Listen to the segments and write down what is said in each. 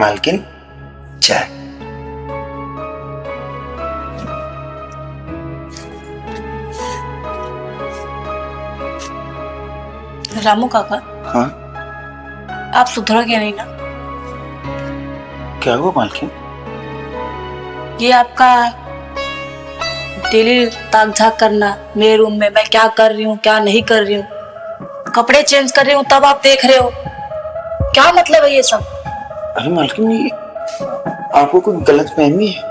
मालकिन चाय। रामू काका, हाँ आप सुधरोगे नहीं ना? क्या हुआ मालकिन? ये आपका डेली ताक झाक करना मेरे रूम में, मैं क्या कर रही हूँ क्या नहीं कर रही हूँ, कपड़े चेंज कर रही हूँ तब आप देख रहे हो, क्या मतलब है ये सब? अरे मालकिन, ये आपको कोई गलतफहमी है।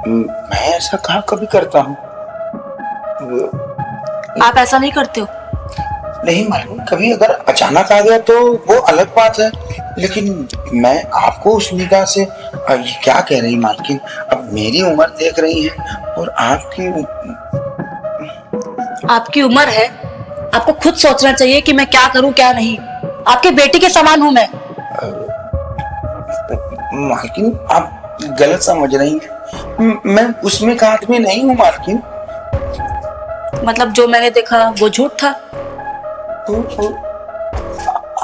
मैं ऐसा कहाँ कभी करता हूँ? आप ऐसा नहीं करते हो। नहीं मालकिन, कभी अगर अचानक आ गया तो वो अलग बात है, लेकिन मैं आपको उस निगाह से ये क्या कह रही मालकिन? अब मेरी उम्र देख रही है और आपकी उम्र है, आपको खुद सोचना चाहिए कि मैं क्या करूं क्या नहीं। आपके बेटी के समान हूं मैं। मालकिन आप गलत समझ रही हैं। मैं उसमें का आदमी नहीं हूँ मालकिन। मतलब जो मैंने देखा वो झूठ था। तो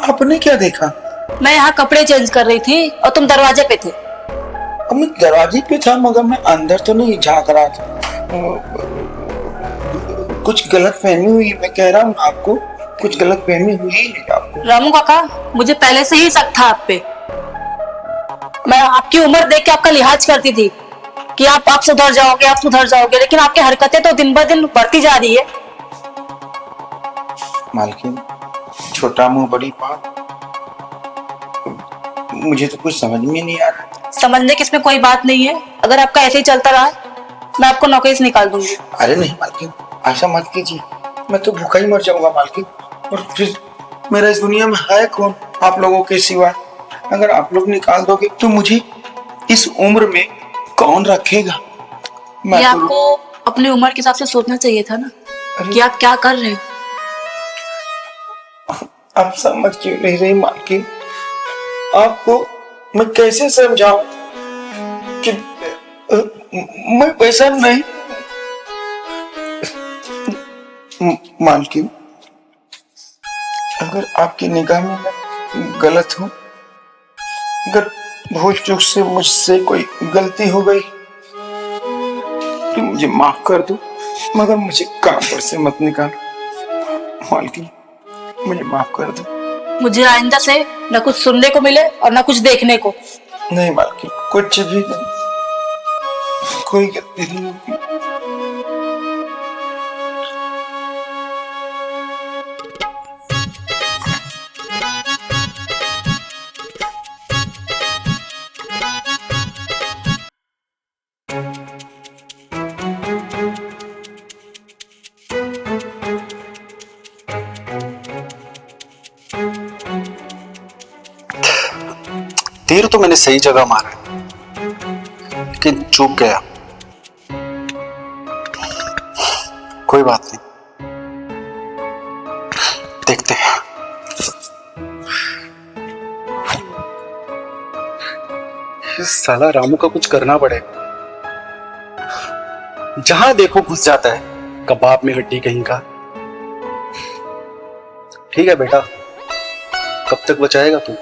आपने क्या देखा? मैं यहाँ कपड़े चेंज कर रही थी और तुम दरवाजे पे थे। अब मैं दरवाजे पे था मगर मैं अंदर तो नहीं झांक रहा था। कुछ गलतफहमी हुई, मैं कह रहा हूँ आपको, कुछ गलतफहमी हुई है आपको। रामू काका, मुझे पहले से ही शक था आप पे। मैं आपकी उम्र देख के आपका लिहाज करती थी कि आप सुधर जाओगे आप सुधर जाओगे, लेकिन आपकी हरकतें तो दिन ब दिन बढ़ती जा रही है। मालकिन, छोटा मुंह बड़ी बात, मुझे तो कुछ समझ में नहीं आ रहा। समझने की इसमें कोई बात नहीं है। अगर आपका ऐसे ही चलता रहा मैं आपको नौकरी से निकाल दूंगी। अरे नहीं मालकिन, ऐसा मत कीजिए, मैं तो भूखा ही मर जाऊंगा मालकिन। और फिर मेरा इस दुनिया में है कौन आप लोगों के सिवा? अगर आप लोग निकाल दोगे तो मुझे इस उम्र में कौन रखेगा? ये आपको अपनी उम्र के हिसाब से सोचना चाहिए था ना कि आप क्या कर रहे हो। आप समझ क्यों नहीं रही मालकिन? आपको मैं कैसे समझाऊं कि मैं वैसा नहीं। मालकिन, अगर आपकी निगाह में मैं गलत हूं, अगर भूल चूक से मुझसे कोई गलती हो गई तो मुझे माफ कर दो, मगर मुझे काम पर से मत निकालो। मालकिन, मुझे माफ कर दो। मुझे आइंदा से न कुछ सुनने को मिले और न कुछ देखने को। नहीं मालकिन, कुछ भी नहीं, कोई गलती नहीं होगी। तीर तो मैंने सही जगह मारा, लेकिन चूक गया। कोई बात नहीं, देखते हैं। इस साला रामू का कुछ करना पड़ेगा। जहां देखो घुस जाता है, कबाब में हड्डी कहीं का। ठीक है बेटा, कब तक बचाएगा तू?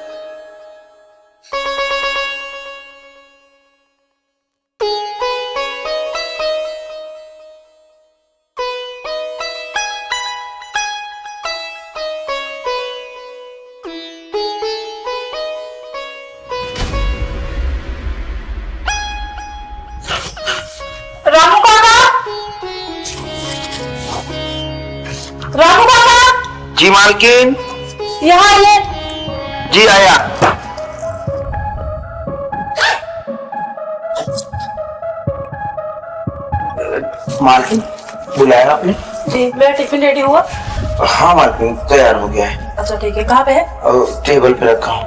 रामू काका, रामू काका, जी मालकिन। यहाँ आइए। जी आया। मालकिन, बुलाया आपने? जी, मेरा टिफिन रेडी हुआ? हाँ मालकिन, तैयार हो गया है। अच्छा ठीक है, कहाँ पे है? टेबल पे रखा हूँ।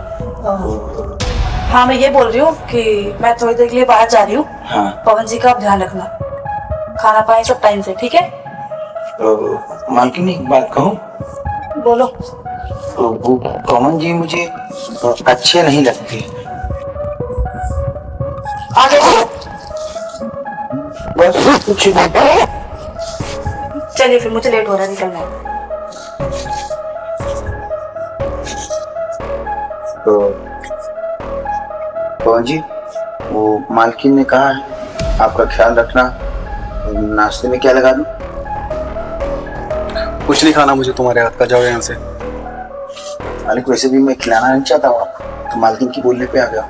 हाँ, मैं ये बोल रही हूँ कि मैं थोड़ी देर के लिए बाहर जा रही हूँ। हाँ। पवन जी का आप ध्यान रखना, खाना पानी सब टाइम से, ठीक है? मालकिन, एक बात कहूँ? बोलो। वो पवन जी मुझे अच्छे नहीं लगते। आगे बोलो। बस कुछ नहीं। चलिए फिर, मुझे लेट हो रहा है, निकलना है। तो पवन जी, वो मालकिन ने कहा है आपका ख्याल रखना, नाश्ते में क्या लगा दूं? कुछ नहीं खाना मुझे तुम्हारे हाथ का, जाओ यहाँ से। मालिक वैसे भी मैं खिलाना नहीं चाहता हूँ आपको, तो मालकिन की बोलने पे आ गया।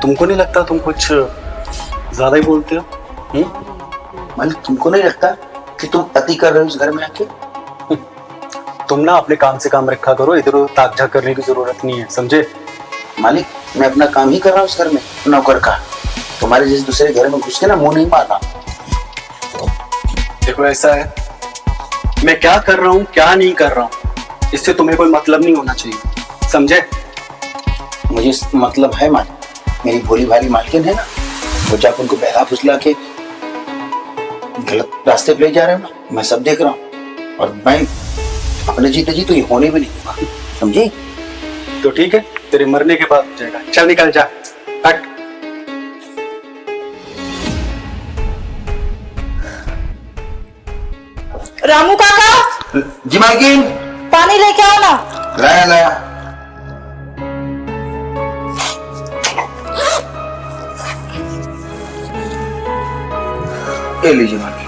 तुमको नहीं लगता तुम कुछ ज्यादा ही बोलते हो? मालिक तुमको नहीं लगता कि तुम अति कर रहे हो इस घर में आके? तुम ना अपने काम से काम रखा करो, इधर उधर ताक झाक करने की जरूरत नहीं है, समझे? मालिक मैं अपना काम ही कर रहा हूँ इस घर में, नौकर का। तुम्हारे जैसे दूसरे घर में घुस के ना मुंह नहीं मारना। देखो ऐसा है, मैं क्या कर रहा हूँ क्या नहीं कर रहा हूँ इससे तुम्हें कोई मतलब नहीं होना चाहिए, समझे? मुझे मतलब है मालिक, मेरी भोली भाली मालकिन है ना, वो जाकर उनको बहला फुसला के गलत रास्ते पे ले जा रहे हो ना, मैं सब देख रहा हूँ। और मैं अपने जीते जी तो ये होने भी नहीं दूंगा, समझे? तो ठीक है, तेरे मरने के बाद हो जाएगा। चल निकल जा, हट। रामू काका, जी मालकिन। पानी लेके आओ ना। लाया लाया। ये लीजिए मालकिन।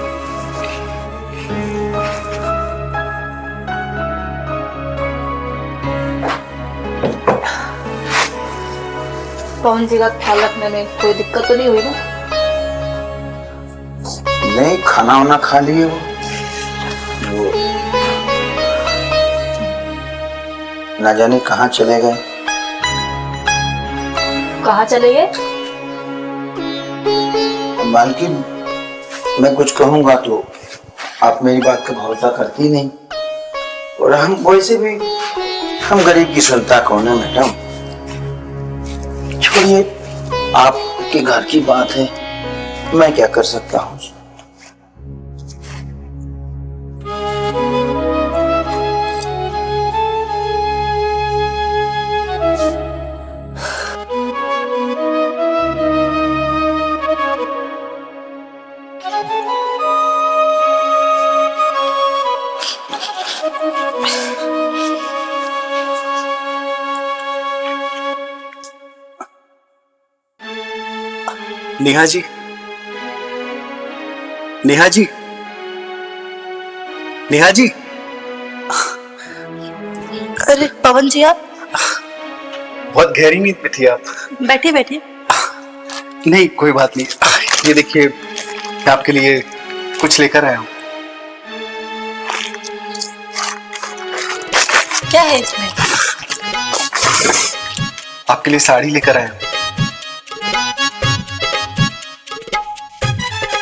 पवन जी का ख्याल रखने में कोई दिक्कत तो नहीं हुई ना? नहीं, खाना वाना खा लिए वो ना जाने कहाँ चले गए। कहाँ चले गए? मालकिन मैं कुछ कहूंगा तो आप मेरी बात का भरोसा करती नहीं, और हम वैसे भी हम गरीब की सुनता कौन है मैडम। छोड़िए, आपके घर की बात है, मैं क्या कर सकता हूँ। नेहा जी, नेहा जी, नेहा जी। अरे पवन जी, आप बहुत गहरी नींद में थी आप। बैठे बैठे। नहीं कोई बात नहीं, ये देखिए मैं आपके लिए कुछ लेकर आया हूँ। क्या है इसमें? आपके लिए साड़ी लेकर आया हूँ।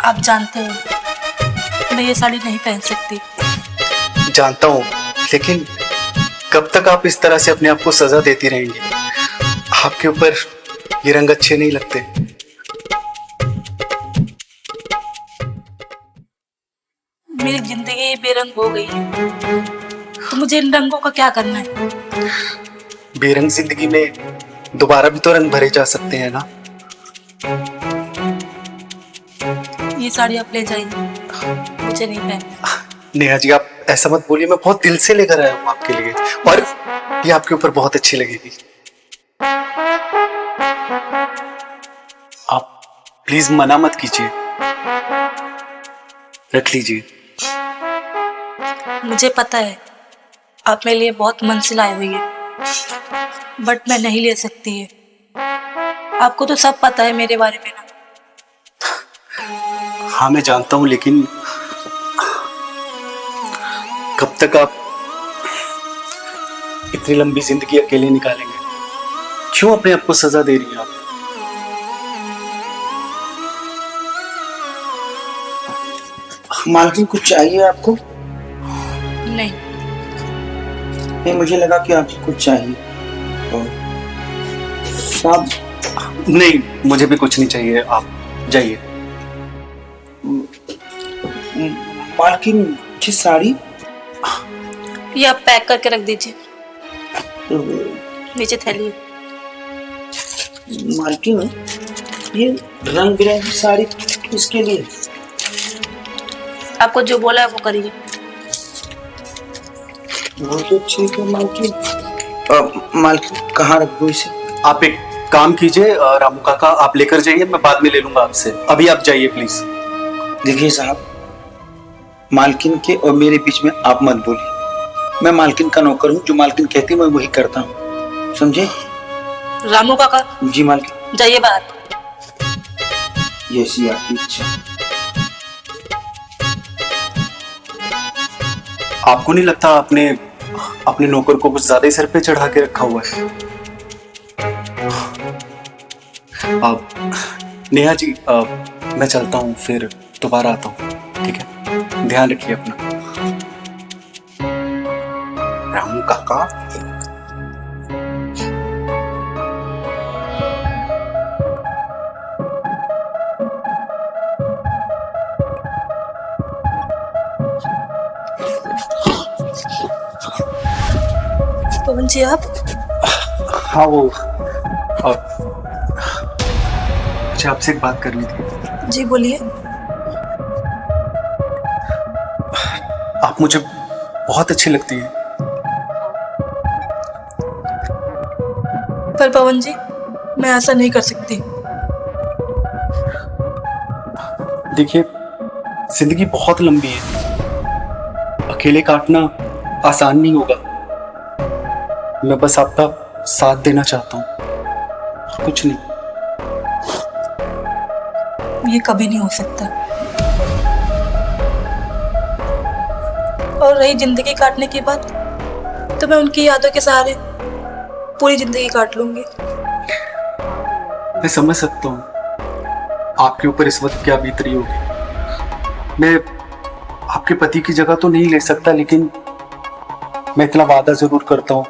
आप जानते हो मैं ये साड़ी नहीं पहन सकती। जानता हूँ, लेकिन कब तक आप इस तरह से अपने आप को सजा देती रहेंगी? आपके ऊपर ये रंग अच्छे नहीं लगते। मेरी जिंदगी बेरंग हो गई है, तो मुझे इन रंगों का क्या करना है? बेरंग जिंदगी में दोबारा भी तो रंग भरे जा सकते हैं ना। ये साड़ी आप ले जाइए, मुझे नहीं पहनना। नेहा जी आप ऐसा मत बोलिए, मैं बहुत दिल से लेकर आया हूँ आपके लिए, और ये आपके ऊपर बहुत अच्छी लगेगी। आप प्लीज मना मत कीजिए, रख लीजिए। मुझे पता है आप मेरे लिए बहुत मन से लाए हुई है, बट मैं नहीं ले सकती है। आपको तो सब पता है मेरे बारे में ना। हाँ मैं जानता हूँ, लेकिन कब तक आप इतनी लंबी जिंदगी अकेले निकालेंगे? क्यों अपने आप को सजा दे रही हैं आप? मालकिन कुछ चाहिए आपको? नहीं। नहीं, मुझे लगा कि आपको कुछ चाहिए। साहब नहीं, मुझे भी कुछ नहीं चाहिए, आप जाइए। मालकिन की साड़ी ये आप पैक करके रख दीजिए, नीचे थैली। मालकिन ये रंग बिरंगी साड़ी किसके लिए? आपको जो बोला है वो करिए। वो तो ठीक है मालकिन। मालकिन कहाँ रख दूँ इसे? आप एक काम कीजिए रामू काका, आप लेकर जाइए, मैं बाद में ले लूंगा आपसे। अभी आप जाइए प्लीज। देखिए साहब, मालकिन के और मेरे बीच में आप मत बोलिए। मैं मालकिन का नौकर हूँ, जो मालकिन कहती है मैं वही करता हूँ, समझे? रामू काका जी मालकिन। जाइए बाहर। जैसी आपकी इच्छा। आपको नहीं लगता आपने अपने नौकर को कुछ ज्यादा ही सर पे चढ़ा के रखा हुआ है? नेहा जी, मैं चलता हूँ, फिर दोबारा आता हूँ, ठीक है? ध्यान रखिए अपना। रामू काका। पवन जी आप? हाँ, वो मुझे आपसे एक बात करनी थी। जी बोलिए। आप मुझे बहुत अच्छी लगती है। पर पवन जी, मैं ऐसा नहीं कर सकती। देखिए, जिंदगी बहुत लंबी है, अकेले काटना आसान नहीं होगा। मैं बस आपका साथ देना चाहता हूँ, कुछ नहीं। ये कभी नहीं हो सकता। और रही जिंदगी काटने की बात, तो मैं उनकी यादों के सहारे पूरी जिंदगी काट लूंगी। मैं समझ सकता हूँ आपके ऊपर इस वक्त क्या बीत रही होगी। मैं आपके पति की जगह तो नहीं ले सकता, लेकिन मैं इतना वादा जरूर करता हूँ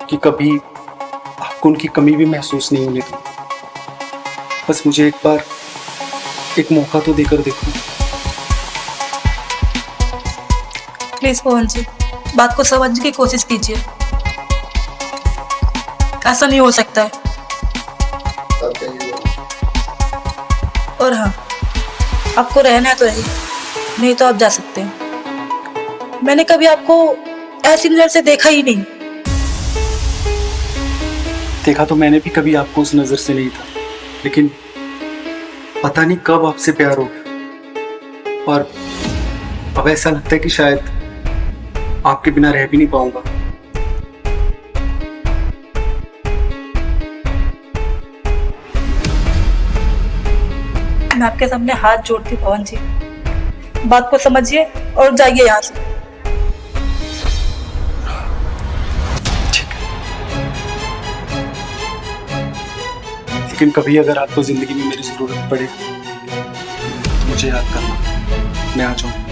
कि कभी आपको उनकी कमी भी महसूस नहीं होने दूँ। बस मुझे एक बार एक मौका तो देकर देखो। प्लीज पवन जी, बात को समझने की कोशिश कीजिए। ऐसा नहीं हो सकता है। और हाँ, आपको रहना है तो रहिए, नहीं तो आप जा सकते हैं। मैंने कभी आपको ऐसी नजर से देखा ही नहीं। देखा तो मैंने भी कभी आपको उस नजर से नहीं था, लेकिन पता नहीं कब आपसे प्यार हो गया, और अब ऐसा लगता है कि शायद आपके बिना रह भी नहीं पाऊंगा। मैं आपके सामने हाथ जोड़ती हूँ पवन जी, बात को समझिए और जाइए यहाँ से। ठीक है, लेकिन कभी अगर आपको जिंदगी में मेरी जरूरत पड़े तो मुझे याद करना, मैं आ जाऊँ।